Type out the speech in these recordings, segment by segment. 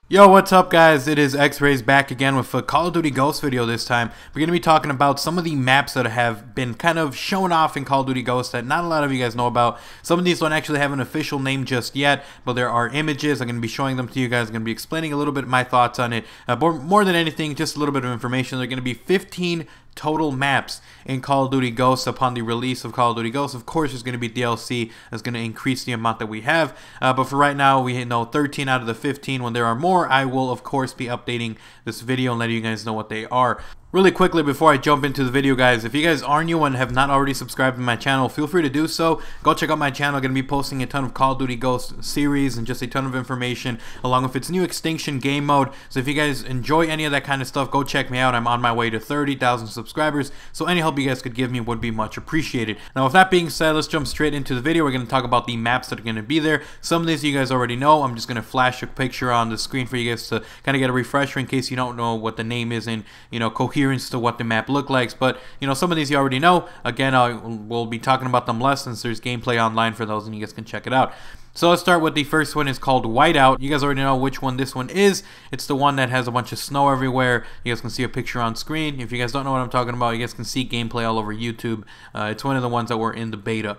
Yo, what's up guys? It is X-Rays back again with a Call of Duty Ghost video this time. We're going to be talking about some of the maps that have been kind of shown off in Call of Duty Ghost that not a lot of you guys know about. Some of these don't actually have an official name just yet, but there are images. I'm going to be showing them to you guys. I'm going to be explaining a little bit of my thoughts on it. More than anything, just a little bit of information. There are going to be 15 total maps in Call of Duty Ghosts upon the release of Call of Duty Ghosts. Of course, there's going to be DLC that's going to increase the amount that we have, but for right now, we know 13 out of the 15. When there are more, I will, of course, be updating this video and letting you guys know what they are. Really quickly, before I jump into the video, guys, if you guys are new and have not already subscribed to my channel, feel free to do so. Go check out my channel. I'm going to be posting a ton of Call of Duty Ghost series and just a ton of information, along with its new Extinction game mode. So if you guys enjoy any of that kind of stuff, go check me out. I'm on my way to 30,000 subscribers, so any help you guys could give me would be much appreciated. Now, with that being said, let's jump straight into the video. We're going to talk about the maps that are going to be there. Some of these you guys already know. I'm just going to flash a picture on the screen for you guys to kind of get a refresher in case you don't know what the name is and, coherence to what the map look like. But some of these you already know. Again, we'll be talking about them less since there's gameplay online for those and you guys can check it out. So let's start with the first one. It's called Whiteout. You guys already know which one this one is. It's the one that has a bunch of snow everywhere. You guys can see a picture on screen. If you guys don't know what I'm talking about, you guys can see gameplay all over YouTube. It's one of the ones that were in the beta.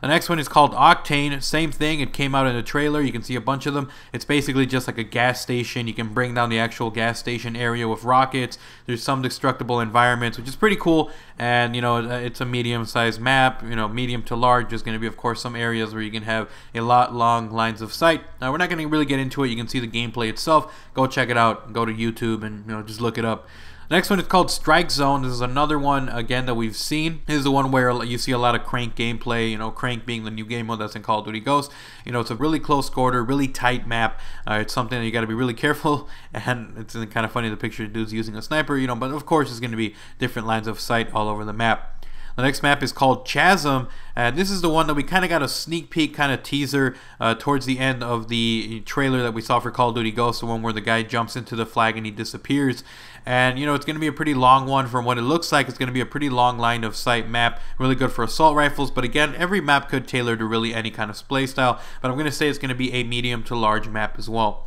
The next one is called Octane. Same thing. It came out in the trailer. You can see a bunch of them. It's basically just like a gas station. You can bring down the actual gas station area with rockets. There's some destructible environments, which is pretty cool. And, it's a medium-sized map. Medium to large. There's going to be, of course, some areas where you can have a lot long lines of sight. Now, we're not going to really get into it. You can see the gameplay itself. Go check it out. Go to YouTube and, just look it up. Next one is called Strike Zone. This is another one, again, that we've seen. This is the one where you see a lot of Crank gameplay, Crank being the new game mode that's in Call of Duty Ghost. It's a really close quarter, really tight map. It's something that you got to be really careful, and it's kind of funny the picture of dudes using a sniper, but of course there's going to be different lines of sight all over the map. The next map is called Chasm. This is the one that we kind of got a sneak peek kind of teaser towards the end of the trailer that we saw for Call of Duty Ghost, the one where the guy jumps into the flag and he disappears. And, it's going to be a pretty long one from what it looks like. It's going to be a pretty long line of sight map, really good for assault rifles. But again, every map could tailor to really any kind of play style. But I'm going to say it's going to be a medium to large map as well.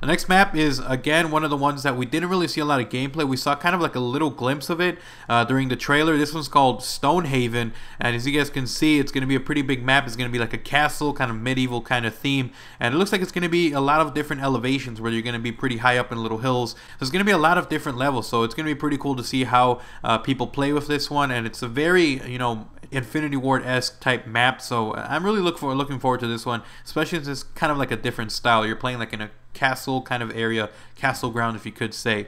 The next map is, again, one of the ones that we didn't really see a lot of gameplay. We saw kind of like a little glimpse of it during the trailer. This one's called Stonehaven, and as you guys can see, it's going to be a pretty big map. It's going to be like a castle, kind of medieval kind of theme, and it looks like it's going to be a lot of different elevations where you're going to be pretty high up in little hills. There's going to be a lot of different levels, so it's going to be pretty cool to see how people play with this one, and it's a very, Infinity Ward-esque type map, so I'm really looking forward to this one, especially since it's kind of like a different style. You're playing like in a castle kind of area, castle ground if you could say.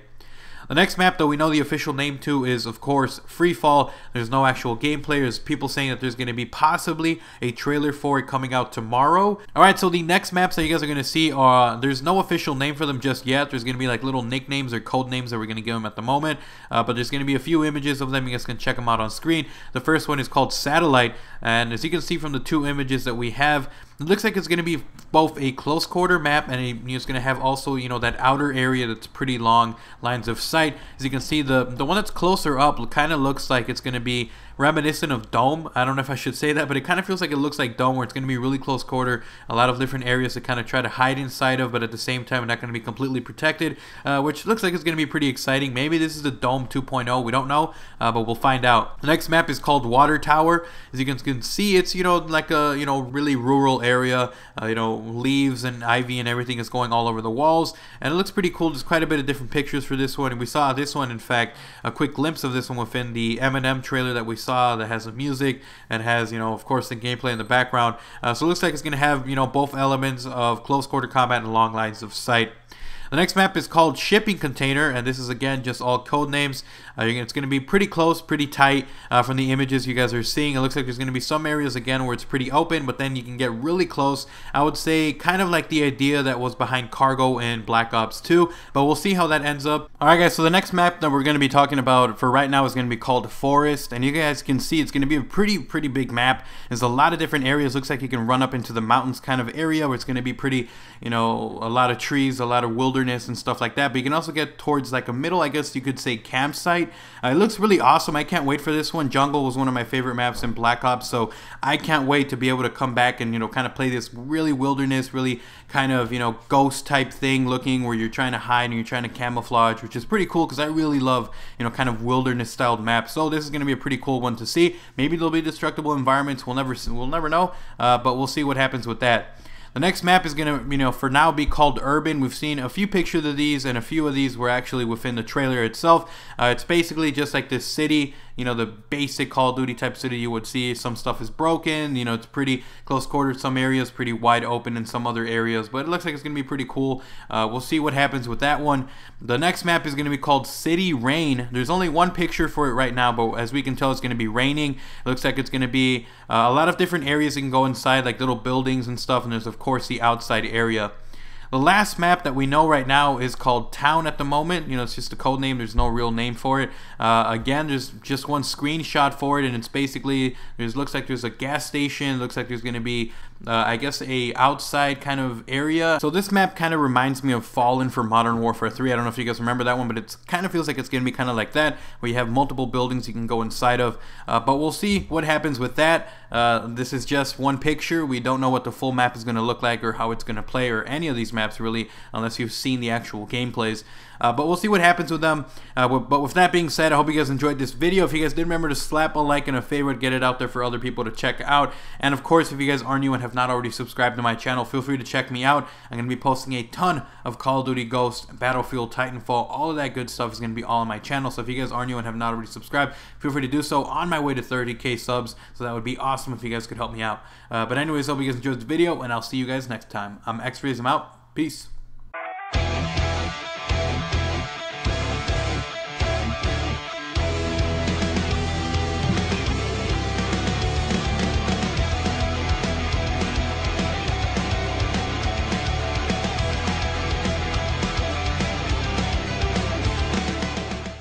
The next map that we know the official name to is, of course, Freefall. There's no actual gameplay. There's people saying that there's going to be possibly a trailer for it coming out tomorrow. Alright, so the next maps that you guys are going to see are, there's no official name for them just yet. There's going to be like little nicknames or code names that we're going to give them at the moment. But there's going to be a few images of them. You guys can check them out on screen. The first one is called Satellite. And as you can see from the two images that we have, it looks like it's going to be both a close quarter map and it's going to have also, that outer area that's pretty long lines of sight. As you can see, the one that's closer up kind of looks like it's going to be reminiscent of Dome. I don't know if I should say that, but it kind of feels like it looks like Dome, where it's going to be really close quarter, a lot of different areas to kind of try to hide inside of, but at the same time not going to be completely protected, which looks like it's going to be pretty exciting. Maybe this is the Dome 2.0, we don't know, but we'll find out. The next map is called Water Tower. As you can see, it's like a really rural area, leaves and ivy and everything is going all over the walls, and it looks pretty cool. There's quite a bit of different pictures for this one, and we saw this one, in fact, a quick glimpse of this one within the Eminem trailer that we saw that has the music and has, of course, the gameplay in the background. So it looks like it's going to have, both elements of close quarter combat and long lines of sight. The next map is called Shipping Container, and this is again just all code names. It's going to be pretty close, pretty tight from the images you guys are seeing. It looks like there's going to be some areas again where it's pretty open, but then you can get really close. I would say kind of like the idea that was behind Cargo in Black Ops 2, but we'll see how that ends up. Alright guys, so the next map that we're going to be talking about for right now is going to be called Forest, and you guys can see it's going to be a pretty big map. There's a lot of different areas. Looks like you can run up into the mountains kind of area where it's going to be pretty, a lot of trees, a lot of wilderness wilderness and stuff like that. But you can also get towards like a middle, I guess you could say, campsite. It looks really awesome. I can't wait for this one. Jungle was one of my favorite maps in Black Ops, so I can't wait to be able to come back and, you know, kind of play this really wilderness, really kind of, you know, ghost type thing looking, where you're trying to hide and you're trying to camouflage, which is pretty cool because I really love, you know, kind of wilderness styled maps. So this is going to be a pretty cool one to see. Maybe there'll be destructible environments. We'll never know, but we'll see what happens with that. The next map is going to, you know, for now be called Urban. We've seen a few pictures of these, and a few of these were actually within the trailer itself. It's basically just like this city, you know, the basic Call of Duty type city you would see. Some stuff is broken, you know, it's pretty close quarters, some areas pretty wide open in some other areas, but it looks like it's going to be pretty cool. We'll see what happens with that one. The next map is going to be called City Rain. There's only one picture for it right now, but as we can tell, it's going to be raining. It looks like it's going to be a lot of different areas you can go inside, like little buildings and stuff, and there's of course the outside area. The last map that we know right now is called Town at the moment. You know, it's just a code name. There's no real name for it. Again, there's just one screenshot for it, and it's basically, looks like there's a gas station. Looks like there's going to be, I guess, a outside kind of area. So this map kind of reminds me of Fallen for Modern Warfare 3. I don't know if you guys remember that one, but it kind of feels like it's going to be kind of like that, where you have multiple buildings you can go inside of. But we'll see what happens with that. This is just one picture. We don't know what the full map is going to look like or how it's going to play, or any of these maps really, unless you've seen the actual gameplays. But we'll see what happens with them. But with that being said, I hope you guys enjoyed this video. If you guys did, remember to slap a like and a favorite, get it out there for other people to check out. And of course, if you guys are new and have not already subscribed to my channel, feel free to check me out. I'm going to be posting a ton of Call of Duty Ghost, Battlefield, Titanfall, all of that good stuff is going to be all on my channel. So if you guys are new and have not already subscribed, feel free to do so. On my way to 30K subs, so that would be awesome if you guys could help me out. But anyways, hope you guys enjoyed the video, and I'll see you guys next time. I'm X-Rays, I'm out. Peace.